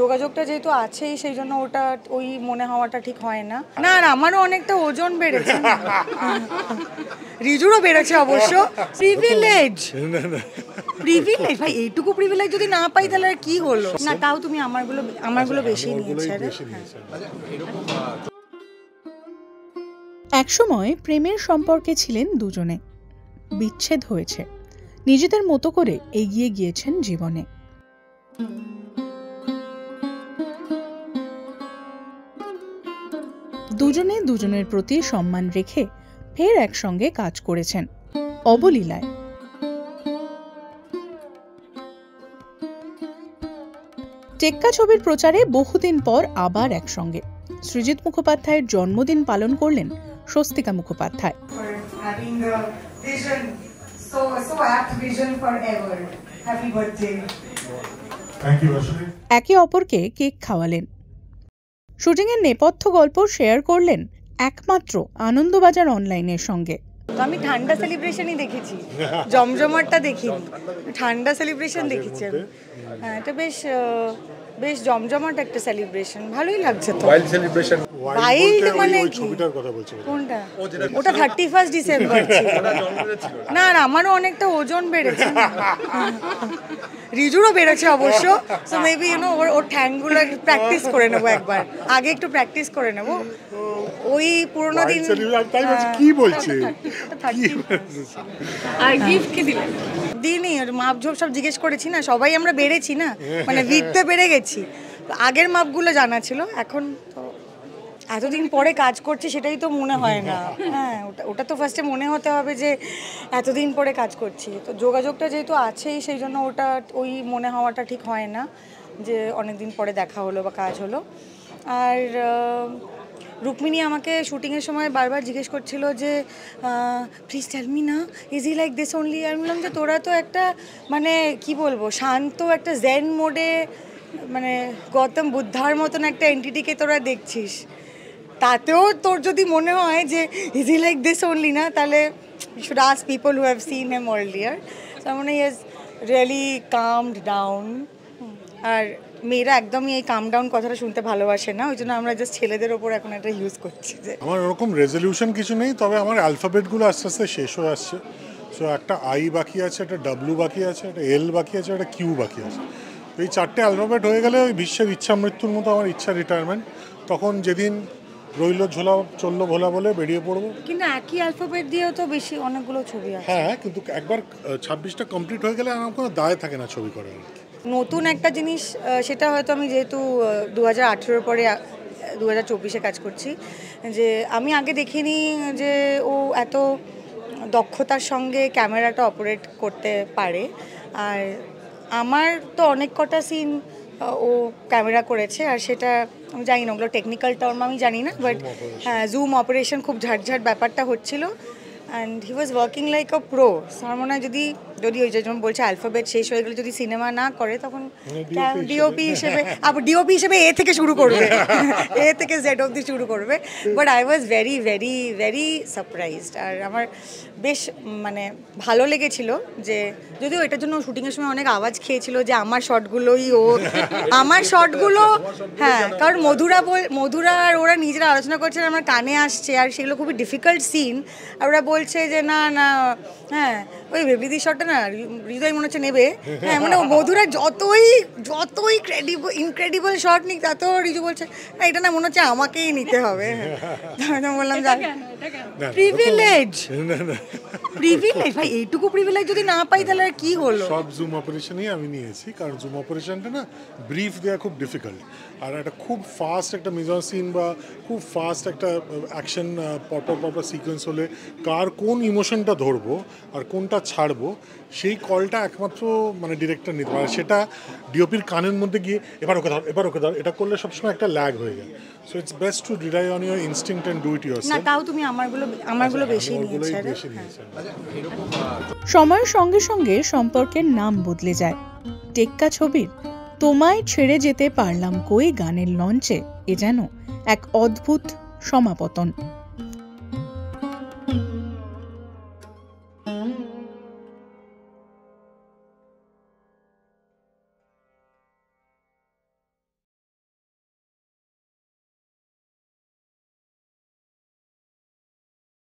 যোগাযোগটা যেহেতু আছেই সেই জন্য ওটা ওই মনে হওয়াটা ঠিক হয় না। না আর আমারও অনেকটা ওজন বেড়েছে, রিজুরও বেড়েছে অবশ্য। প্রিভিলেজ ভাই, এইটুকু প্রিভিলেজ যদি না পাই তাহলে কি হলো না। তাও তুমি আমারগুলো বেশি নিয়েছে। একসময় প্রেমের সম্পর্কে ছিলেন দুজনে, বিচ্ছেদ হয়েছে, নিজেদের মতো করে এগিয়ে গিয়েছেন জীবনে। দুজনে দুজনের প্রতি সম্মান রেখে ফের একসঙ্গে কাজ করেছেন অবলীলায়। টেক্কা ছবির প্রচারে বহুদিন পর আবার একসঙ্গে। সৃজিত মুখোপাধ্যায়ের জন্মদিন পালন করলেন স্বস্তিকা মুখোপাধ্যায়। একে অপরকে কেক খাওয়ালেন। শুটিং এর নেপথ্য গল্প শেয়ার করলেন একমাত্র আনন্দবাজার অনলাইনের সঙ্গে। আমি ঠান্ডা সেলিব্রেশনই দেখেছি, জমজমাটটা দেখিনি, ঠান্ডা সেলিব্রেশন দেখেছি আমি। হ্যাঁ, এটা বেশ জমজমাট একটা সেলিব্রেশন, ভালোই লাগছে তো। ওয়াইল্ড সেলিব্রেশন, ওয়াইল্ড মানে ছবিটার কথা বলছি কোনটা? ওটা 31 ডিসেম্বর ছিল। না আর আমারও অনেকটা ওজন বেড়েছে, রিজুরও বেড়েছে অবশ্য। সো মেবি ওর ঠ্যাংগুলো প্র্যাকটিস করে নেবো, একবার আগে একটু প্র্যাকটিস করে নেবো। ওই পুরোনো দিন কি বলছে। আর গিফট কি দিলেন? দিনই মাপঝোপ সব জিজ্ঞেস করেছি না, সবাই আমরা বেড়েছি না, মানে ভিড়তে বেড়ে গেছি। আগের মাপগুলো জানা ছিল, এখন তো এতদিন পরে কাজ করছি সেটাই তো মনে হয় না। হ্যাঁ, ওটা তো ফার্স্টে মনে হতে হবে যে এতদিন পরে কাজ করছি। তো যোগাযোগটা যেহেতু আছেই সেই জন্য ওটা ওই মনে হওয়াটা ঠিক হয় না যে অনেকদিন পরে দেখা হলো বা কাজ হলো। আর রুক্মিণী আমাকে শুটিংয়ের সময় বারবার জিজ্ঞেস করছিল যে প্লিজ টেল মি না, is he like this only. আমি বললাম যে তোরা তো একটা মানে কি বলবো, শান্ত একটা জেন মোডে, মানে গৌতম বুদ্ধার মতন একটা এন্টিটিকে তোরা দেখছিস, তাতেও তোর যদি মনে হয় যে is he like this only না, তাহলে you should ask people who have seen him earlier. So মানে he has really calmed down. আর মেয়েরা একদমই এই কাম ডাউন কথাটা শুনতে ভালোবাসে না, ওই জন্য আমরা জাস্ট ছেলেদের ওপর এখন একটা ইউজ করছি। যে আমার ওরকম রেজলিউশন কিছু নেই, তবে আমার অ্যালফাবেটগুলো আস্তে আস্তে শেষ হয়ে আসছে। সো একটা আই বাকি আছে, একটা ডাব্লিউ বাকি আছে, একটা এল বাকি আছে, একটা কিউ বাকি আছে। এই চারটে অ্যালফাবেট হয়ে গেলে ওই বিশ্বের ইচ্ছা মৃত্যুর মতো আমার ইচ্ছা রিটায়ারমেন্ট। তখন যেদিন রইল ঝোলা চললো ভোলা বলে বেরিয়ে পড়বো। কিন্তু একই অ্যালফাবেট দিয়েও তো বেশি অনেকগুলো ছবি আছে। হ্যাঁ, কিন্তু একবার 26টা কমপ্লিট হয়ে গেলে আমার কোনো দায় থাকে না ছবি করার। নতুন একটা জিনিস, সেটা হয়তো আমি যেহেতু 2018 পরে 2024-এ কাজ করছি, যে আমি আগে দেখিনি যে ও এত দক্ষতার সঙ্গে ক্যামেরাটা অপারেট করতে পারে। আর আমার তো অনেক কটা সিন ও ক্যামেরা করেছে, আর সেটা আমি জানি না, ওগুলো টেকনিক্যাল টার্ম আমি জানি না, বাট হ্যাঁ, জুম অপারেশন খুব ঝাটঝাট ব্যাপারটা হচ্ছিল। And he was working like a pro. আমার মনে হয় যদি ওই যে যেমন বলছে অ্যালফাবেট শেষ হয়ে গেলে যদি সিনেমা না করে, তখন ডিওপি হিসেবে আবার ডিওপি হিসেবে এ থেকে শুরু করবে, এ থেকে জেড অবধি শুরু করবে। But I was very very very surprised. আর আমার বেশ মানে ভালো লেগেছিল যে, যদিও এটার জন্য শুটিংয়ের সময় অনেক আওয়াজ খেয়েছিল যে আমার শটগুলোই ও, আমার শটগুলো। হ্যাঁ, কারণ মধুরা আর ওরা নিজেরা আলোচনা করছে, আমার কানে আসছে, আর সেগুলো খুবই ডিফিকাল্ট সিন। আর ওরা বলছে যে না, হ্যাঁ ওই বেবলিদি শটটা না হৃদয় মনে হচ্ছে নেবে। হ্যাঁ, মানে মধুরা যতই ইনক্রেডিবল শট নিক, তাতেও রিজু বলছে না, এটা না মনে হচ্ছে আমাকেই নিতে হবে। আমি বললাম প্রিভিলেজ ভাই, এইটুকু প্রিভিলেজ যদি না পাই তাহলে কি হলো। সব জুম অপারেশনই আমি নিয়েছি, কারণ জুম অপারেশনটা না ব্রিফ দেওয়া খুব ডিফিকাল্ট। আর একটা খুব ফাস্ট একটা মিজান সিন বা খুব ফাস্ট একটা অ্যাকশন পরপর সিকোয়েন্স হলে কার কোন ইমোশনটা ধরবো আর কোনটা ছাড়বো, সেই কলটা একমাত্র মানে ডিরেক্টর নিতে পারে। সেটা ডিওপির কানের মধ্যে গিয়ে এবার ওকে ধর এটা করলে সবসময় একটা ল্যাগ হয়ে যায়। So it's best to rely on your instinct and do it yourself. না, তাও তুমি আমারগুলো বেশি নিয়েছো। সময়ের সঙ্গে সঙ্গে সম্পর্কের নাম বদলে যায়। টেক্কা ছবির তোমায় ছেড়ে যেতে পারলাম কই গানের লঞ্চে এ যেন এক অদ্ভুত সমাপতন।